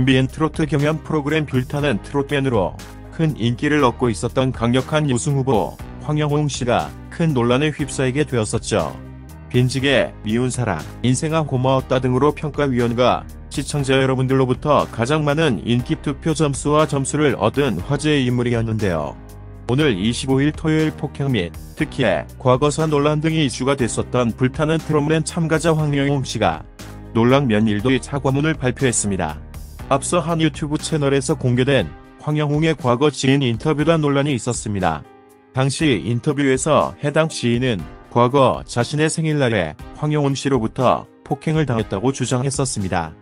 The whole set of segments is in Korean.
MBN 트로트 경연 프로그램 불타는 트롯맨으로 큰 인기를 얻고 있었던 강력한 우승 후보 황영웅 씨가 큰 논란에 휩싸이게 되었었죠. 빈지게, 미운 사랑, 인생아 고마웠다 등으로 평가위원과 시청자 여러분들로부터 가장 많은 인기 투표 점수와 점수를 얻은 화제의 인물이었는데요. 오늘 25일 토요일 폭행 및 특혜, 과거사 논란 등이 이슈가 됐었던 불타는 트롯맨 참가자 황영웅 씨가 논란 면일도의 사과문을 발표했습니다. 앞서 한 유튜브 채널에서 공개된 황영웅의 과거 지인 인터뷰란 논란이 있었습니다. 당시 인터뷰에서 해당 지인은 과거 자신의 생일날에 황영웅 씨로부터 폭행을 당했다고 주장했었습니다.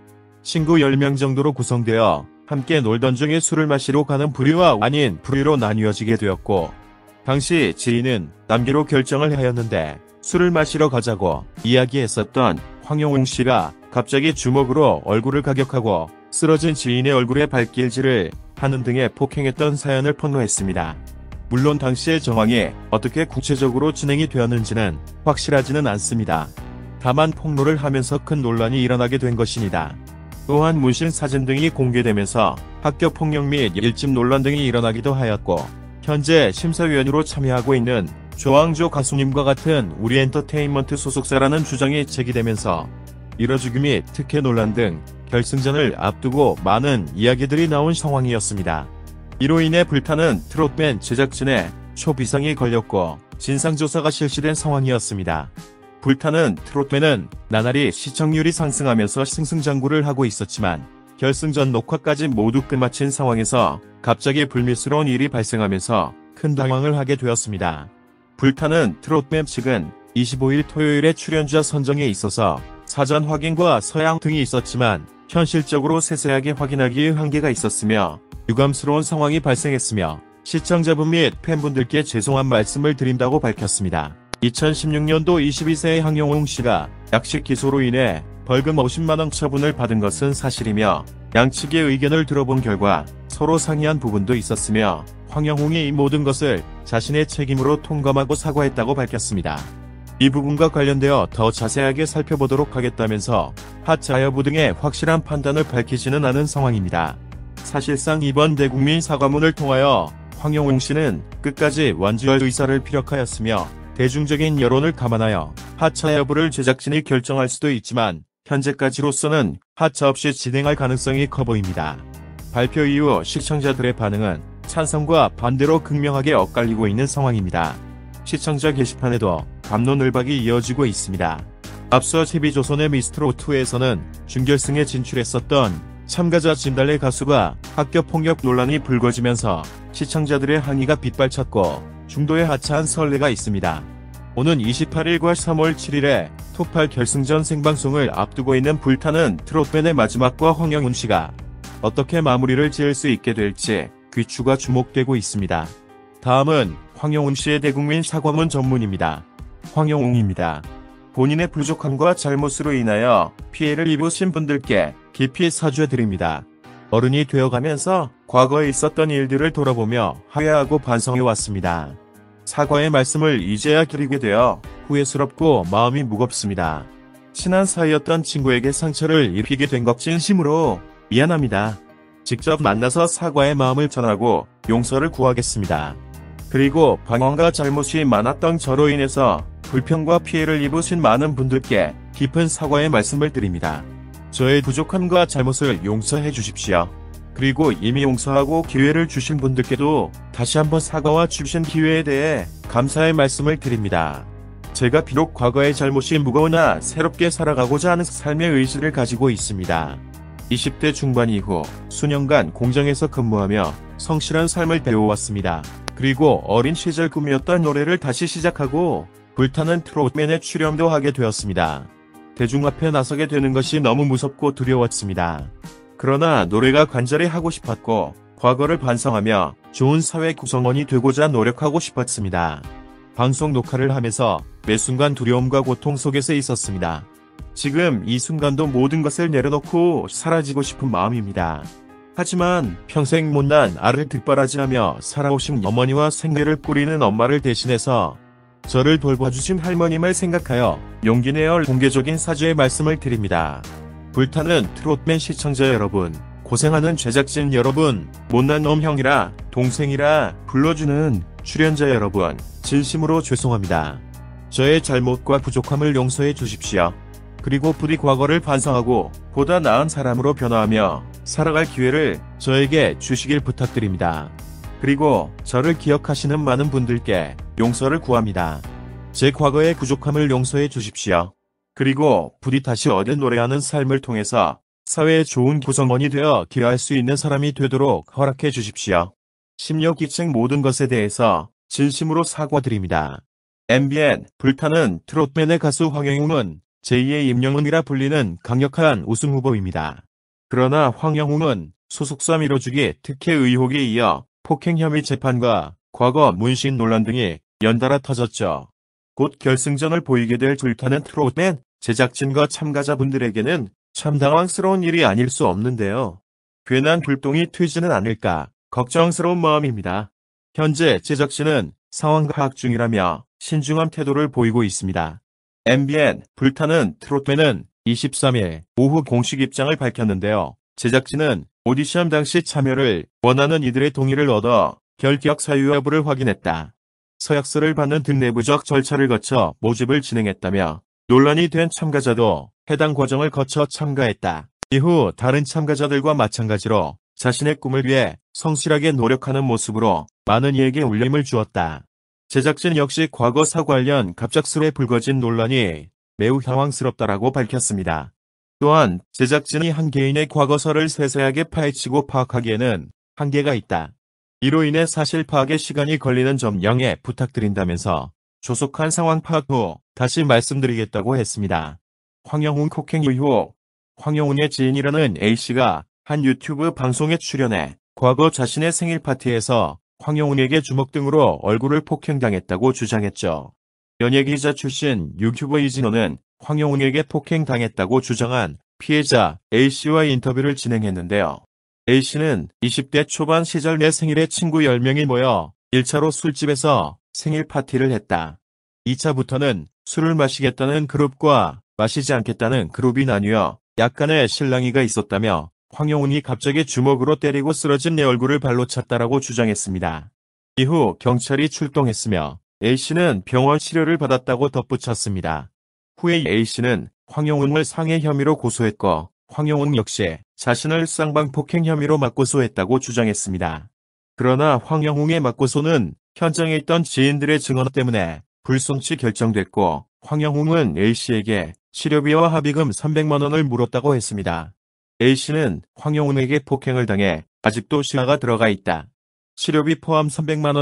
친구 10명 정도로 구성되어 함께 놀던 중에 술을 마시러 가는 부류와 아닌 부류로 나뉘어지게 되었고, 당시 지인은 남기로 결정을 하였는데 술을 마시러 가자고 이야기했었던 황영웅 씨가 갑자기 주먹으로 얼굴을 가격하고 쓰러진 지인의 얼굴에 발길질을 하는 등의 폭행했던 사연을 폭로했습니다. 물론 당시의 정황이 어떻게 구체적으로 진행이 되었는지는 확실하지는 않습니다. 다만 폭로를 하면서 큰 논란이 일어나게 된 것입니다. 또한 문신 사진 등이 공개되면서 학교 폭력 및 일집 논란 등이 일어나기도 하였고, 현재 심사위원으로 참여하고 있는 조항조 가수님과 같은 우리엔터테인먼트 소속사라는 주장이 제기되면서 이뤄주기 및 특혜 논란 등 결승전을 앞두고 많은 이야기들이 나온 상황이었습니다. 이로 인해 불타는 트롯맨 제작진에 초비상이 걸렸고 진상조사가 실시된 상황이었습니다. 불타는 트롯맨은 나날이 시청률이 상승하면서 승승장구를 하고 있었지만 결승전 녹화까지 모두 끝마친 상황에서 갑자기 불미스러운 일이 발생하면서 큰 당황을 하게 되었습니다. 불타는 트롯맨 측은 25일 토요일에 출연자 선정에 있어서 사전 확인과 서양 등이 있었지만 현실적으로 세세하게 확인하기에 한계가 있었으며 유감스러운 상황이 발생했으며 시청자분 및 팬분들께 죄송한 말씀을 드린다고 밝혔습니다. 2016년도 22세의 황영웅 씨가 약식 기소로 인해 벌금 50만원 처분을 받은 것은 사실이며 양측의 의견을 들어본 결과 서로 상의한 부분도 있었으며 황영웅이 이 모든 것을 자신의 책임으로 통감하고 사과했다고 밝혔습니다. 이 부분과 관련되어 더 자세하게 살펴보도록 하겠다면서 하차 여부 등의 확실한 판단을 밝히지는 않은 상황입니다. 사실상 이번 대국민 사과문을 통하여 황영웅 씨는 끝까지 완주할 의사를 피력하였으며 대중적인 여론을 감안하여 하차 여부를 제작진이 결정할 수도 있지만 현재까지로서는 하차 없이 진행할 가능성이 커 보입니다. 발표 이후 시청자들의 반응은 찬성과 반대로 극명하게 엇갈리고 있는 상황입니다. 시청자 게시판에도 갑론을박이 이어지고 있습니다. 앞서 TV조선의 미스트롯2에서는 준결승에 진출했었던 참가자 진달래 가수가 학교 폭력 논란이 불거지면서 시청자들의 항의가 빗발쳤고 중도에 하차한 선례가 있습니다. 오는 28일과 3월 7일에 톱8 결승전 생방송을 앞두고 있는 불타는 트롯맨의 마지막과 황영웅 씨가 어떻게 마무리를 지을 수 있게 될지 귀추가 주목되고 있습니다. 다음은 황영웅 씨의 대국민 사과문 전문입니다. 황영웅입니다. 본인의 부족함과 잘못으로 인하여 피해를 입으신 분들께 깊이 사죄드립니다. 어른이 되어가면서 과거에 있었던 일들을 돌아보며 하야하고 반성해왔습니다. 사과의 말씀을 이제야 드리게 되어 후회스럽고 마음이 무겁습니다. 친한 사이였던 친구에게 상처를 입히게 된 것 진심으로 미안합니다. 직접 만나서 사과의 마음을 전하고 용서를 구하겠습니다. 그리고 방황과 잘못이 많았던 저로 인해서 불평과 피해를 입으신 많은 분들께 깊은 사과의 말씀을 드립니다. 저의 부족함과 잘못을 용서해 주십시오. 그리고 이미 용서하고 기회를 주신 분들께도 다시 한번 사과와 주신 기회에 대해 감사의 말씀을 드립니다. 제가 비록 과거의 잘못이 무거우나 새롭게 살아가고자 하는 삶의 의지를 가지고 있습니다. 20대 중반 이후 수년간 공장에서 근무하며 성실한 삶을 배워왔습니다. 그리고 어린 시절 꿈이었던 노래를 다시 시작하고 불타는 트롯맨에 출연도 하게 되었습니다. 대중 앞에 나서게 되는 것이 너무 무섭고 두려웠습니다. 그러나 노래가 간절히 하고 싶었고 과거를 반성하며 좋은 사회 구성원이 되고자 노력하고 싶었습니다. 방송 녹화를 하면서 매 순간 두려움과 고통 속에서 있었습니다. 지금 이 순간도 모든 것을 내려놓고 사라지고 싶은 마음입니다. 하지만 평생 못난 아를 뒷바라지하며 살아오신 어머니와 생계를 꾸리는 엄마를 대신해서 저를 돌봐주신 할머님을 생각하여 용기 내어 공개적인 사죄의 말씀을 드립니다. 불타는 트롯맨 시청자 여러분, 고생하는 제작진 여러분, 못난 놈 형이라 동생이라 불러주는 출연자 여러분, 진심으로 죄송합니다. 저의 잘못과 부족함을 용서해 주십시오. 그리고 부디 과거를 반성하고 보다 나은 사람으로 변화하며 살아갈 기회를 저에게 주시길 부탁드립니다. 그리고 저를 기억하시는 많은 분들께 용서를 구합니다. 제 과거의 부족함을 용서해 주십시오. 그리고 부디 다시 얻은 노래하는 삶을 통해서 사회의 좋은 구성원이 되어 기여할 수 있는 사람이 되도록 허락해 주십시오. 심려 끼친 모든 것에 대해서 진심으로 사과드립니다. MBN 불타는 트롯맨의 가수 황영웅은 제2의 임영웅이라 불리는 강력한 우승 후보입니다. 그러나 황영웅은 소속사 밀어주기 특혜 의혹에 이어 폭행 혐의 재판과 과거 문신 논란 등이 연달아 터졌죠. 곧 결승전을 보이게 될 불타는 트롯맨 제작진과 참가자분들에게는 참 당황스러운 일이 아닐 수 없는데요. 괜한 불똥이 튀지는 않을까 걱정스러운 마음입니다. 현재 제작진은 상황 파악 중이라며 신중한 태도를 보이고 있습니다. MBN 불타는 트롯맨은 23일 오후 공식 입장을 밝혔는데요. 제작진은 오디션 당시 참여를 원하는 이들의 동의를 얻어 결격 사유 여부를 확인했다. 서약서를 받는 등 내부적 절차를 거쳐 모집을 진행했다며 논란이 된 참가자도 해당 과정을 거쳐 참가했다. 이후 다른 참가자들과 마찬가지로 자신의 꿈을 위해 성실하게 노력하는 모습으로 많은 이에게 울림을 주었다. 제작진 역시 과거 사 관련 갑작스레 불거진 논란이 매우 당황스럽다라고 밝혔습니다. 또한 제작진이 한 개인의 과거사를 세세하게 파헤치고 파악하기에는 한계가 있다. 이로 인해 사실 파악에 시간이 걸리는 점 양해 부탁드린다면서 조속한 상황 파악 후 다시 말씀드리겠다고 했습니다. 황영웅 폭행 의혹. 황영웅의 지인이라는 A씨가 한 유튜브 방송에 출연해 과거 자신의 생일 파티에서 황영웅에게 주먹 등으로 얼굴을 폭행당했다고 주장했죠. 연예기자 출신 유튜버 이진호는 황영웅에게 폭행당했다고 주장한 피해자 A씨와 인터뷰를 진행했는데요. A씨는 20대 초반 시절 내 생일에 친구 10명이 모여 1차로 술집에서 생일 파티를 했다. 2차부터는 술을 마시겠다는 그룹과 마시지 않겠다는 그룹이 나뉘어 약간의 실랑이가 있었다며 황영웅이 갑자기 주먹으로 때리고 쓰러진 내 얼굴을 발로 찼다라고 주장했습니다. 이후 경찰이 출동했으며 A씨는 병원 치료를 받았다고 덧붙였습니다. 후에 A씨는 황영웅을 상해 혐의로 고소했고 황영웅 역시 자신을 쌍방폭행 혐의로 맞고소했다고 주장했습니다. 그러나 황영웅의 맞고소는 현장에 있던 지인들의 증언 때문에 불송치 결정됐고 황영웅은 A씨에게 치료비와 합의금 300만 원을 물었다고 했습니다. A씨는 황영웅에게 폭행을 당해 아직도 신화가 들어가 있다. 치료비 포함 300만 원